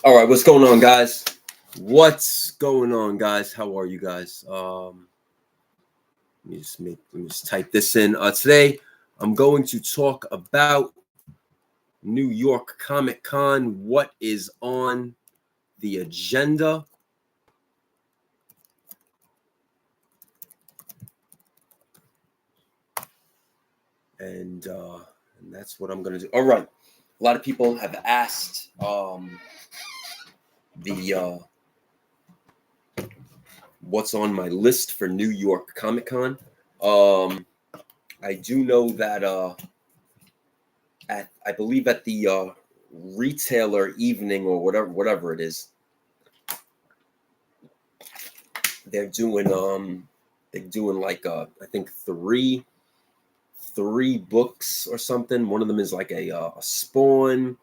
All right, what's going on, guys? What's going on, guys? How are you guys? Let me just type this in. Today, I'm going to talk about New York Comic Con. What is on the agenda? And that's what I'm going to do. All right. A lot of people have asked the what's on my list for New York Comic Con. I do know that I believe at the retailer evening or whatever it is, they're doing like I think three books or something. One of them is like a Spawn.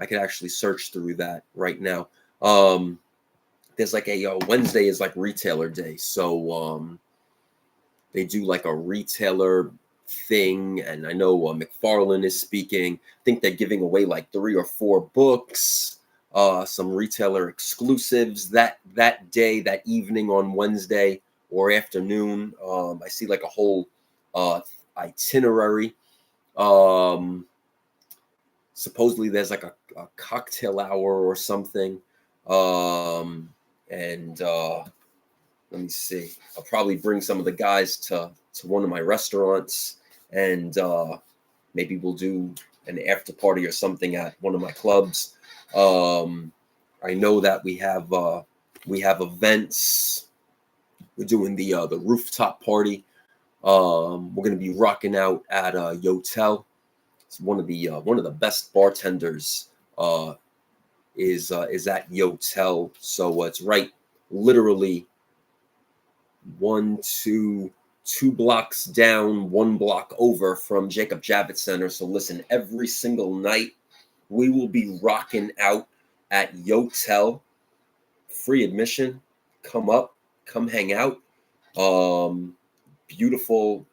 I could actually search through that right now. There's like a Wednesday is like retailer day, so they do like a retailer thing, and I know McFarlane is speaking. I think they're giving away like 3 or 4 books, some retailer exclusives that day, that evening on Wednesday or afternoon. I see like a whole itinerary. Supposedly there's like a cocktail hour or something. And let me see. I'll probably bring some of the guys to one of my restaurants, and maybe we'll do an after party or something at one of my clubs. I know that we have events. We're doing the rooftop party. We're gonna be rocking out at Yotel. It's one of the best bartenders is at Yotel. So it's right, literally 2 blocks down, 1 block over from Jacob Javits Center. So listen, every single night we will be rocking out at Yotel. Free admission. Come hang out. Beautiful.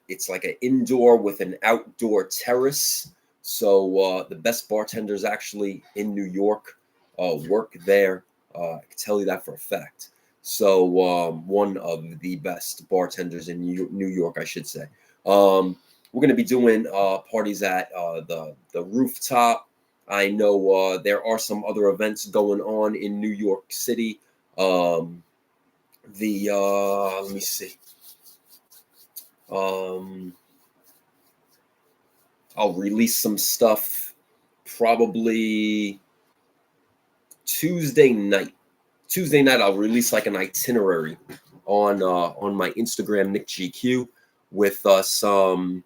It's like an indoor with an outdoor terrace. So the best bartenders actually in New York work there. I can tell you that for a fact. So one of the best bartenders in New York, I should say. We're going to be doing parties at the rooftop. I know there are some other events going on in New York City. Let me see. I'll release some stuff probably Tuesday night. I'll release like an itinerary on my Instagram, Nick GQ, with some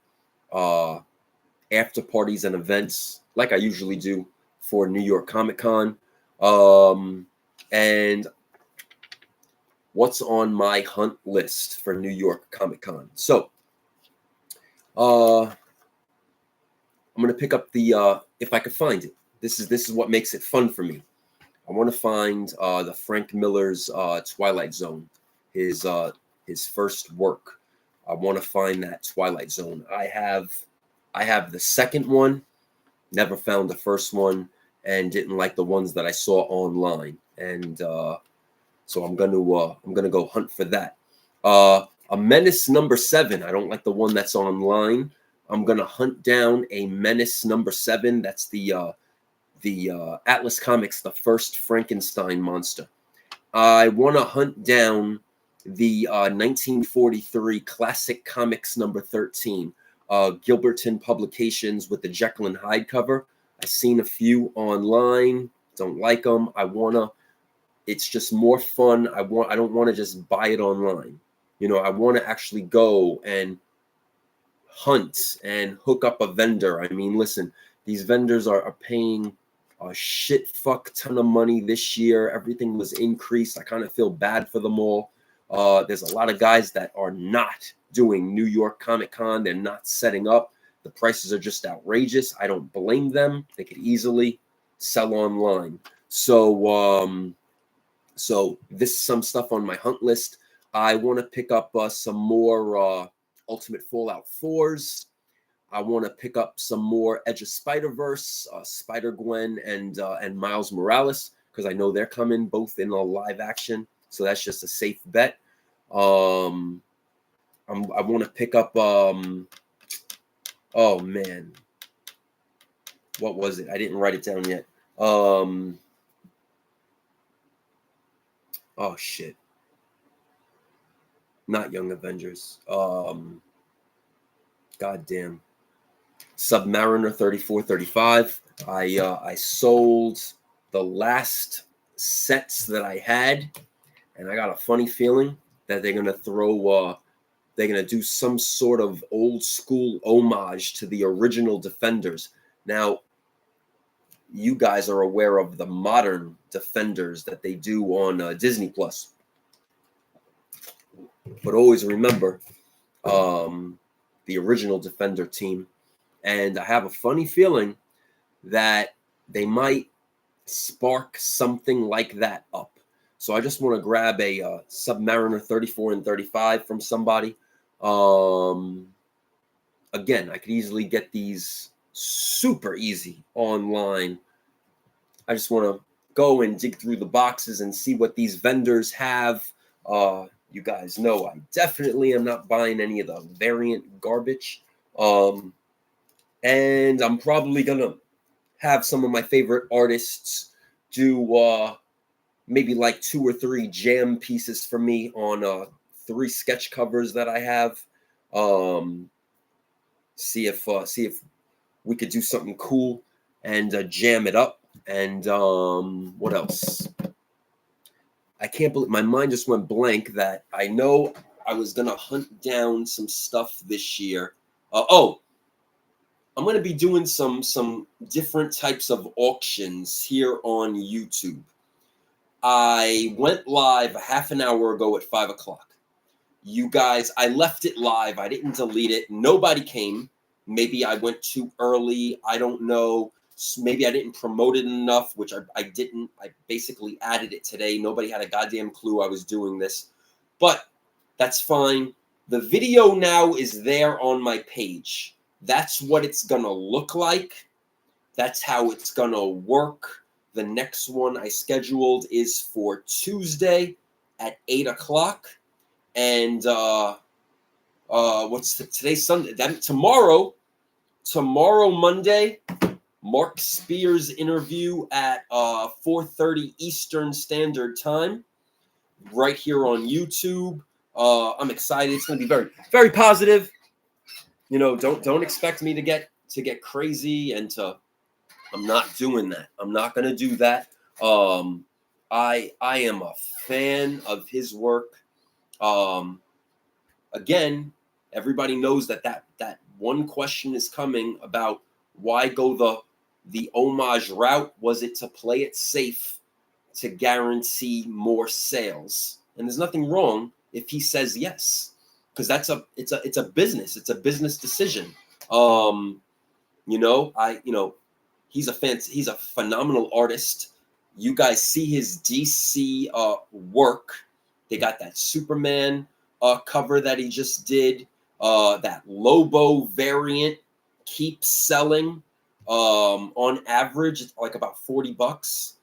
after parties and events like I usually do for New York Comic Con. And what's on my hunt list for New York Comic Con? So I'm gonna pick up the if I could find it. This is what makes it fun for me. I want to find the Frank Miller's Twilight Zone, his first work. I want to find that Twilight Zone. I have the second one, never found the first one, and didn't like the ones that I saw online. And so I'm gonna go hunt for that. A Menace #7. I don't like the one that's online. I'm gonna hunt down a Menace #7. That's the Atlas Comics, the first Frankenstein monster. I want to hunt down the 1943 Classic Comics #13, Gilberton Publications with the Jekyll and Hyde cover. I've seen a few online, don't like them. It's just more fun. I don't want to just buy it online. I want to actually go and hunt and hook up a vendor. I mean, listen, these vendors are paying a shit fuck ton of money this year. Everything was increased. I kind of feel bad for them all. There's a lot of guys that are not doing New York Comic Con. They're not setting up. The prices are just outrageous. I don't blame them. They could easily sell online. So this is some stuff on my hunt list. I want to pick up some more Ultimate Fallout 4s. I want to pick up some more Edge of Spider-Verse, Spider-Gwen, and Miles Morales, because I know they're coming both in a live action. So that's just a safe bet. I want to pick up. Oh man, what was it? I didn't write it down yet. Oh shit. Not Young Avengers. Goddamn. Submariner 3435. I sold the last sets that I had, and I got a funny feeling that they're gonna do some sort of old school homage to the original Defenders. Now, you guys are aware of the modern Defenders that they do on Disney Plus, but always remember the original Defender team. And I have a funny feeling that they might spark something like that up. So I just want to grab a Submariner 34 and 35 from somebody. Again, I could easily get these super easy online. I just want to go and dig through the boxes and see what these vendors have. You guys know I definitely am not buying any of the variant garbage. And I'm probably going to have some of my favorite artists do maybe like 2 or 3 jam pieces for me on 3 sketch covers that I have. See if we could do something cool and jam it up. And what else? I can't believe my mind just went blank that I know I was going to hunt down some stuff this year. I'm going to be doing some different types of auctions here on YouTube. I went live a half an hour ago at 5 o'clock. You guys, I left it live. I didn't delete it. Nobody came. Maybe I went too early. I don't know. Maybe I didn't promote it enough, which I didn't. I basically added it today. Nobody had a goddamn clue I was doing this. But that's fine. The video now is there on my page. That's what it's going to look like. That's how it's going to work. The next one I scheduled is for Tuesday at 8 o'clock. And today's Sunday. Tomorrow, Monday, Mark Spears interview at 4:30 Eastern Standard Time, right here on YouTube. I'm excited. It's going to be very, very positive. You know, don't expect me to get crazy and to. I'm not doing that. I'm not going to do that. I am a fan of his work. Again, everybody knows that one question is coming about why go the homage route. Was it to play it safe to guarantee more sales? And there's nothing wrong if he says yes, because it's a business. It's a business decision. He's a phenomenal artist. You guys see his DC work. They got that Superman cover that he just did. That Lobo variant keeps selling. On average, it's like about $40.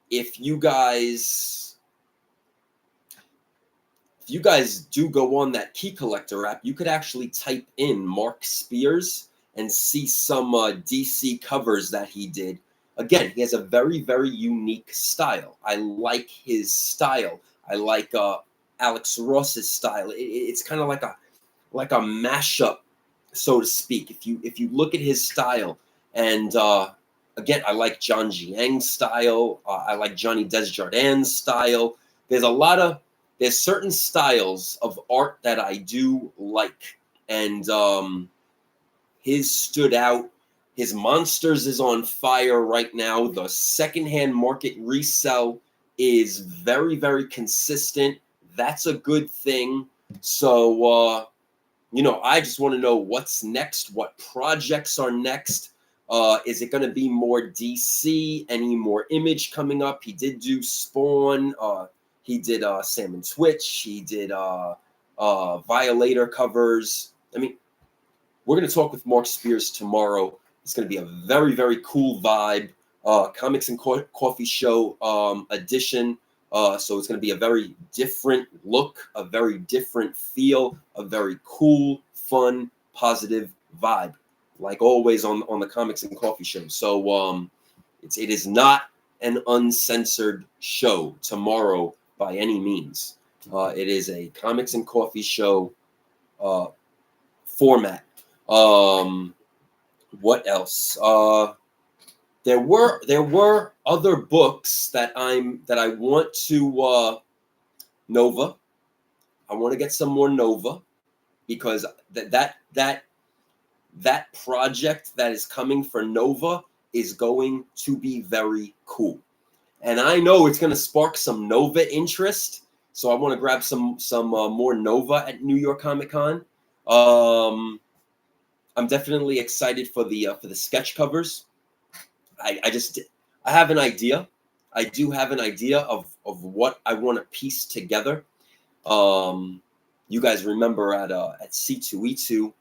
If you guys do go on that Key Collector app, you could actually type in Mark Spears and see some DC covers that he did. Again, he has a very, very unique style. I like his style. I like Alex Ross's style. It's kind of like a mashup, so to speak. If you look at his style, and again, I like John Jiang's style. I like Johnny Desjardins' style. There's certain styles of art that I do like, and his stood out. His Monsters is on fire right now. The secondhand market resell is very, very consistent. That's a good thing. So, I just want to know what's next, what projects are next. Is it going to be more DC? Any more Image coming up? He did do Spawn. He did Sam and Twitch. He did Violator covers. I mean, We're going to talk with Mark Spears tomorrow. It's going to be a very, very cool vibe. Comics and Coffee Show edition. So it's going to be a very different look, a very different feel, a very cool, fun, positive vibe, like always on the Comics and Coffee Show. So it is not an uncensored show tomorrow by any means. It is a Comics and Coffee Show format. What else? There were other books that I want to Nova. I want to get some more Nova, because that project that is coming for Nova is going to be very cool, and I know it's going to spark some Nova interest. So I want to grab some more Nova at New York Comic Con. I'm definitely excited for the sketch covers. I have an idea. I do have an idea of what I want to piece together. You guys remember at C2E2,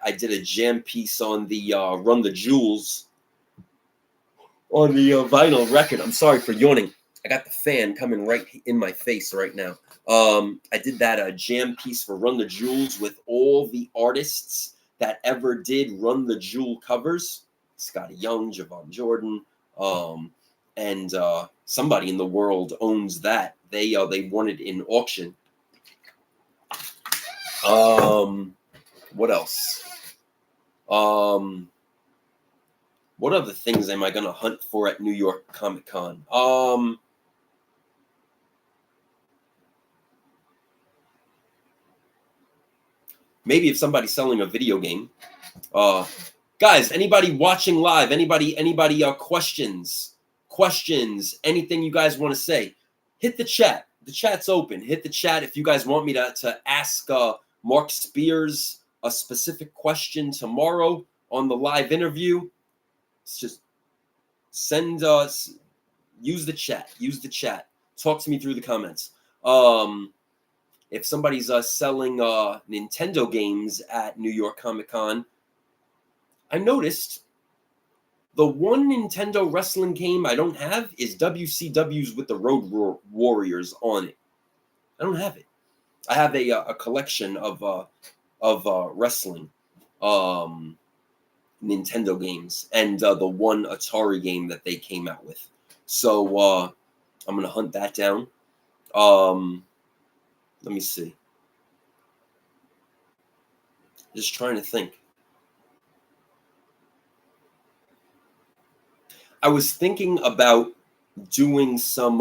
I did a jam piece on the Run the Jewels on the vinyl record. I'm sorry for yawning. I got the fan coming right in my face right now. I did that jam piece for Run the Jewels with all the artists that ever did Run the Jewel covers. Scotty Young, Javon Jordan, and somebody in the world owns that. They won it in auction. What else? What other things am I gonna hunt for at New York Comic Con? Maybe if somebody's selling a video game. Guys, anybody watching live? Anybody? Questions? Anything you guys want to say? Hit the chat. The chat's open. Hit the chat if you guys want me to ask Mark Spears a specific question tomorrow on the live interview. It's just send us. Use the chat. Talk to me through the comments. If somebody's selling Nintendo games at New York Comic Con, I noticed the one Nintendo wrestling game I don't have is WCW's with the Road Warriors on it. I don't have it. I have a collection of wrestling Nintendo games and the one Atari game that they came out with. So I'm gonna hunt that down. Let me see. Just trying to think. I was thinking about doing some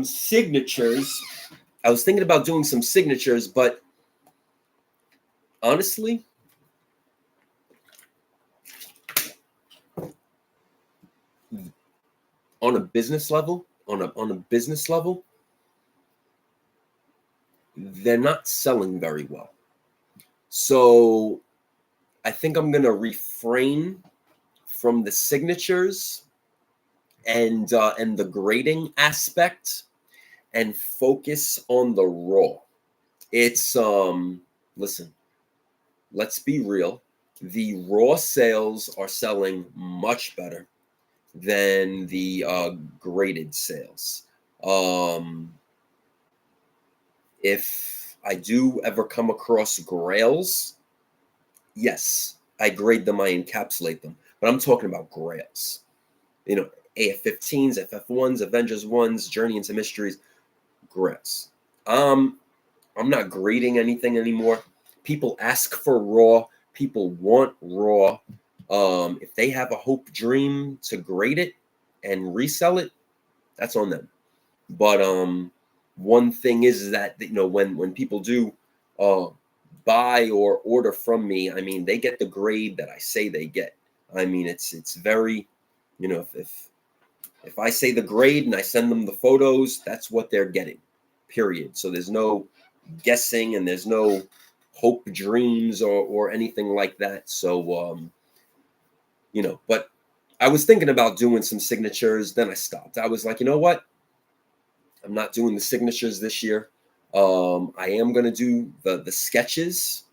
signatures. But honestly, on a business level, they're not selling very well. So I think I'm gonna refrain from the signatures and the grading aspect and focus on the raw. It's listen, let's be real. The raw sales are selling much better than the graded sales. If I do ever come across grails, yes, I grade them, I encapsulate them. But I'm talking about grails. You know, AF-15s, FF1s, Avengers 1s, Journey into Mysteries, grails. I'm not grading anything anymore. People ask for raw. People want raw. If they have a hope dream to grade it and resell it, that's on them. But one thing is that, you know, when people do buy or order from me, I mean, they get the grade that I say they get. I mean, it's very, you know, if I say the grade and I send them the photos, that's what they're getting, period. So there's no guessing and there's no hope dreams or anything like that. So, you know, but I was thinking about doing some signatures. Then I stopped. I was like, you know what? I'm not doing the signatures this year. I am gonna do the sketches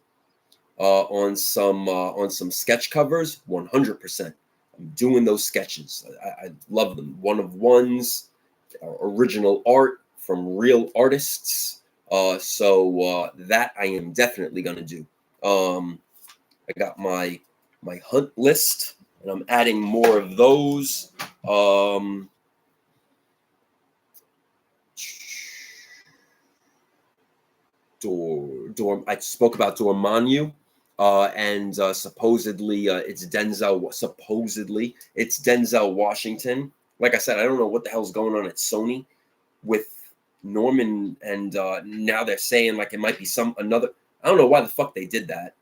on some sketch covers. 100%. I'm doing those sketches. I love them. One of ones, original art from real artists. So that I am definitely gonna do. I got my hunt list, and I'm adding more of those. I spoke about Dormammu, and supposedly it's Denzel. Supposedly it's Denzel Washington. Like I said, I don't know what the hell's going on at Sony with Norman, and now they're saying like it might be another. I don't know why the fuck they did that.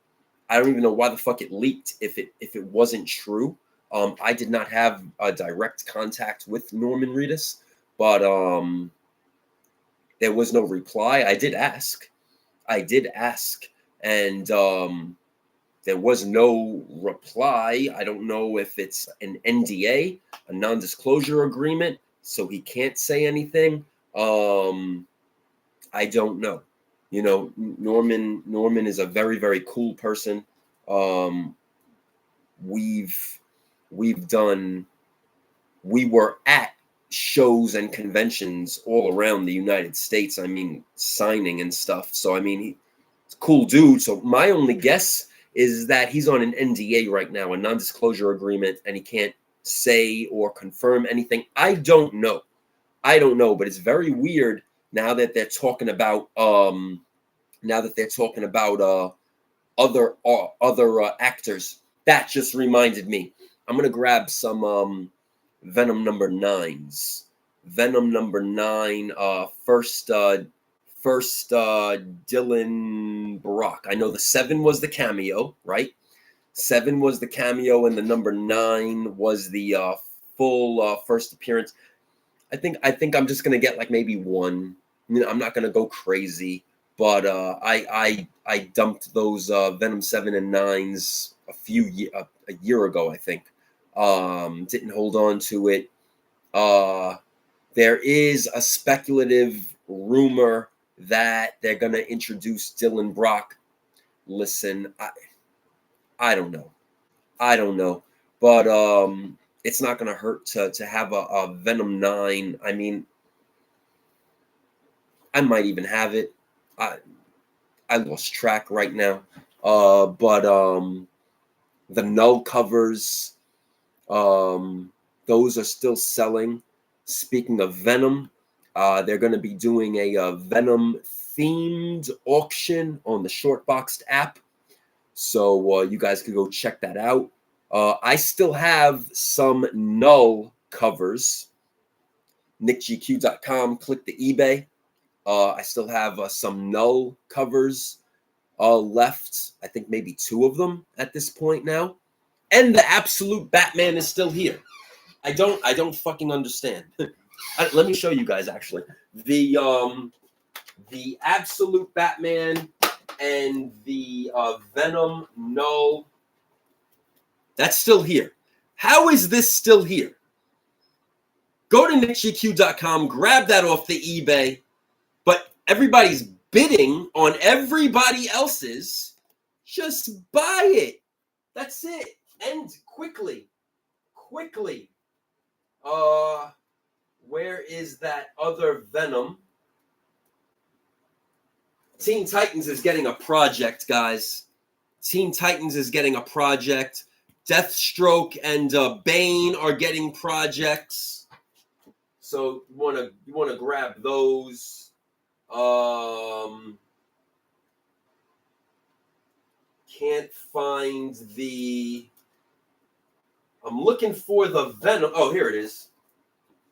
I don't even know why the fuck it leaked if it wasn't true. I did not have a direct contact with Norman Reedus, but there was no reply. I did ask, and there was no reply. I don't know if it's an NDA, a non-disclosure agreement, so he can't say anything. I don't know. You know, Norman is a very, very cool person. We were at shows and conventions all around the United States. I mean, signing and stuff. So I mean, he's a cool dude. So my only guess is that he's on an NDA right now, a non-disclosure agreement, and he can't say or confirm anything. I don't know, but it's very weird now that they're talking about other actors. That just reminded me. I'm gonna grab some Venom number 9s. Venom number 9. First Dylan Brock. I know the 7 was the cameo, right? 7 was the cameo, and the number 9 was the full first appearance. I think I'm just gonna get like maybe one. I mean, I'm not gonna go crazy, but I dumped those Venom 7 and 9s a year ago, I think. Didn't hold on to it. There is a speculative rumor that they're gonna introduce Dylan Brock. Listen, I don't know, but it's not gonna hurt to have a Venom 9. I mean, I might even have it. I lost track right now. But the null covers, those are still selling. Speaking of Venom, they're going to be doing a Venom themed auction on the Shortboxed app. So you guys can go check that out. I still have some null covers. NYCC.com, click the eBay. I still have some null covers left. I think maybe 2 of them at this point now. And the Absolute Batman is still here. I don't fucking understand. Let me show you guys actually. The Absolute Batman and the Venom null. That's still here. How is this still here? Go to NYCC.com, grab that off the eBay. But everybody's bidding on everybody else's. Just buy it. That's it. And quickly. Where is that other Venom? Teen Titans is getting a project, guys. Teen Titans is getting a project. Deathstroke and Bane are getting projects. So you wanna grab those. Can't find the. I'm looking for the Venom. Oh, here it is.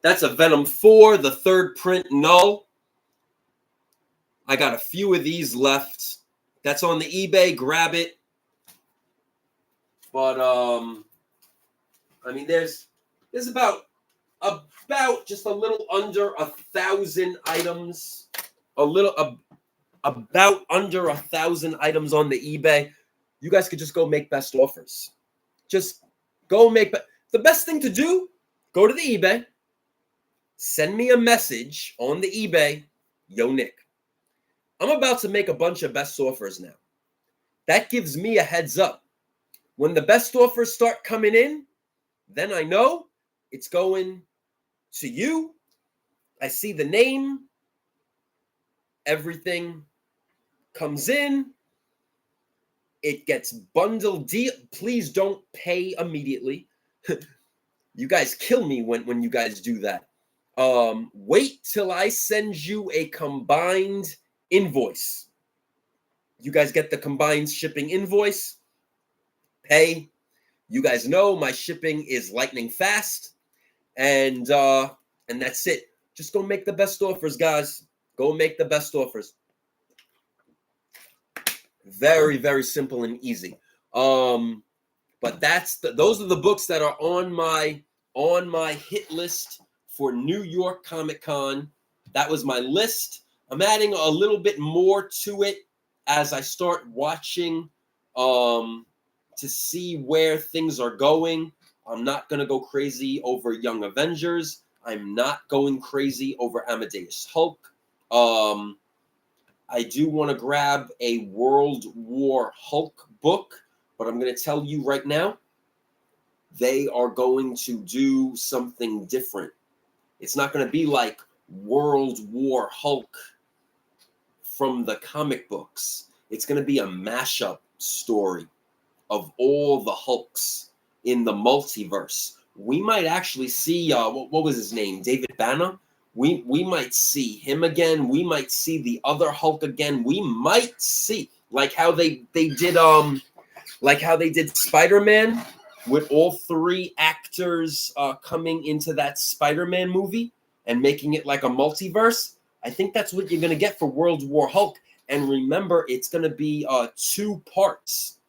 That's a Venom 4, the 3rd print null. I got a few of these left. That's on the eBay. Grab it. But I mean, there's about just a little under 1,000 items. About under 1,000 items on the eBay. You guys could just go make best offers. Just go make the best thing to do. Go to the eBay. Send me a message on the eBay. Yo, Nick, I'm about to make a bunch of best offers now. That gives me a heads up. When the best offers start coming in, then I know it's going to you. I see the name. Everything comes in. It gets bundled deal. Please don't pay immediately. You guys kill me when you guys do that. Wait till I send you a combined invoice. You guys get the combined shipping invoice. Pay. You guys know my shipping is lightning fast, and that's it. Just go make the best offers, guys. Go make the best offers. Very, very simple and easy. But those are the books that are on my hit list for New York Comic Con. That was my list. I'm adding a little bit more to it as I start watching to see where things are going. I'm not going to go crazy over Young Avengers. I'm not going crazy over Amadeus Hulk. I do want to grab a World War Hulk book, but I'm going to tell you right now, they are going to do something different. It's not going to be like World War Hulk from the comic books. It's going to be a mashup story of all the Hulks in the multiverse. We might actually see, what was his name? David Banner? We might see him again. We might see the other Hulk again. We might see, like how they did Spider-Man, with all three actors coming into that Spider-Man movie and making it like a multiverse. I think that's what you're going to get for World War Hulk. And remember, it's going to be 2 parts.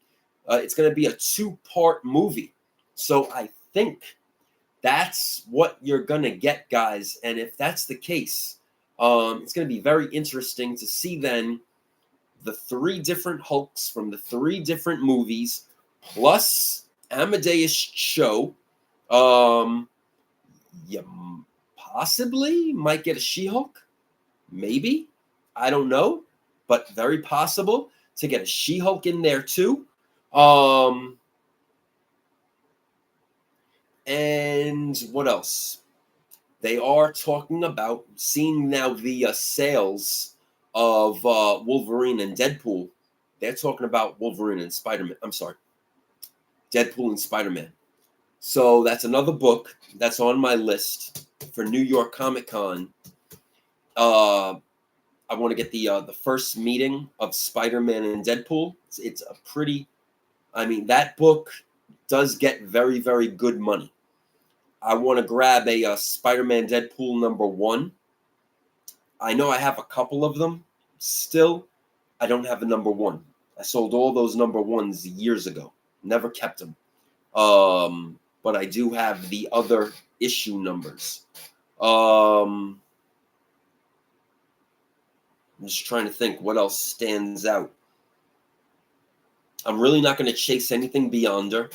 It's going to be a 2-part movie. So I think that's what you're going to get, guys. And if that's the case, it's going to be very interesting to see then the 3 different Hulks from the 3 different movies, plus Amadeus Cho. You possibly might get a She-Hulk. Maybe. I don't know. But very possible to get a She-Hulk in there too. And what else? They are talking about seeing now the sales of Wolverine and Deadpool. They're talking about Wolverine and Spider-Man. I'm sorry. Deadpool and Spider-Man. So that's another book that's on my list for New York Comic Con. I want to get the first meeting of Spider-Man and Deadpool. It's a pretty, that book does get very, very good money. I want to grab a Spider-Man Deadpool #1. I know I have a couple of them still. I don't have a #1. I sold all those #1s years ago. Never kept them. But I do have the other issue numbers. I'm just trying to think what else stands out. I'm really not going to chase anything Beyonder.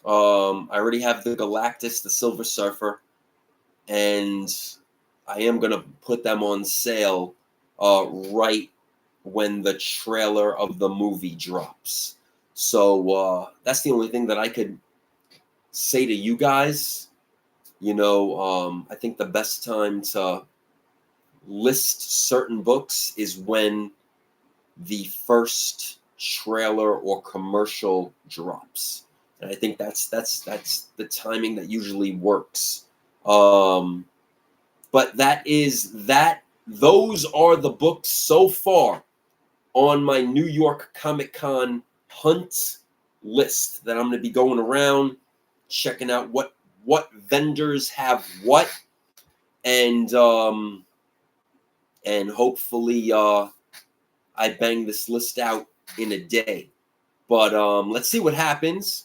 I already have the Galactus, the Silver Surfer, and I am going to put them on sale right when the trailer of the movie drops. So that's the only thing that I could say to you guys. I think the best time to list certain books is when the first trailer or commercial drops. And I think that's the timing that usually works. But those are the books so far on my New York Comic Con hunt list that I'm going to be going around checking out what vendors have what, and hopefully I bang this list out in a day. But let's see what happens.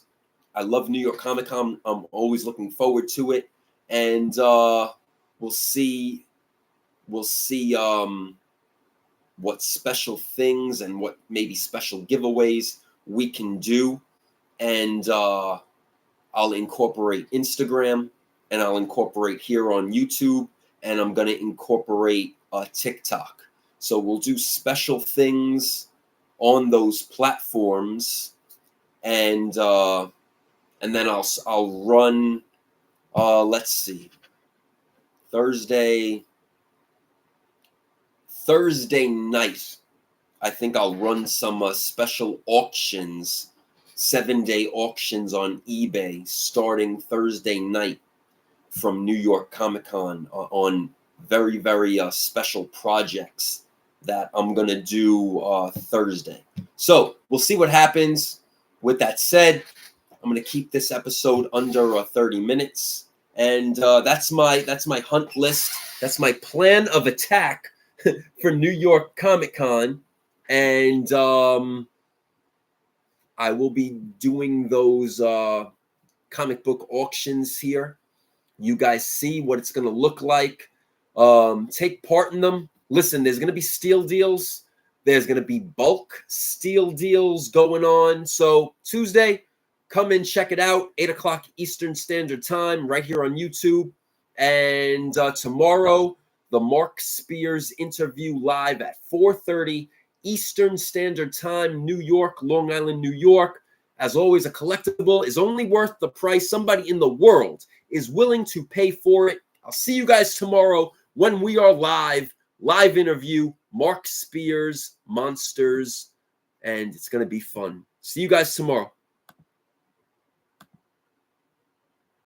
I love New York Comic Con. I'm always looking forward to it, and we'll see what special things and what maybe special giveaways we can do. And I'll incorporate Instagram, and I'll incorporate here on YouTube, and I'm going to incorporate TikTok. So we'll do special things on those platforms, and then I'll run. Let's see, Thursday night. I think I'll run some special auctions, 7-day auctions on eBay starting Thursday night from New York Comic Con on very, very special projects that I'm going to do Thursday. So we'll see what happens. With that said, I'm going to keep this episode under 30 minutes. And that's my hunt list. That's my plan of attack for New York Comic Con. And I will be doing those comic book auctions here. You guys see what it's going to look like. Take part in them. Listen, there's going to be steal deals. There's going to be bulk steal deals going on. So Tuesday, come and check it out. 8 o'clock Eastern Standard Time right here on YouTube. And tomorrow, the Mark Spears interview live at 4:30 Eastern Standard Time, New York, Long Island, New York. As always, a collectible is only worth the price somebody in the world is willing to pay for it. I'll see you guys tomorrow when we are live interview, Mark Spears, Monsters, and it's going to be fun. See you guys tomorrow.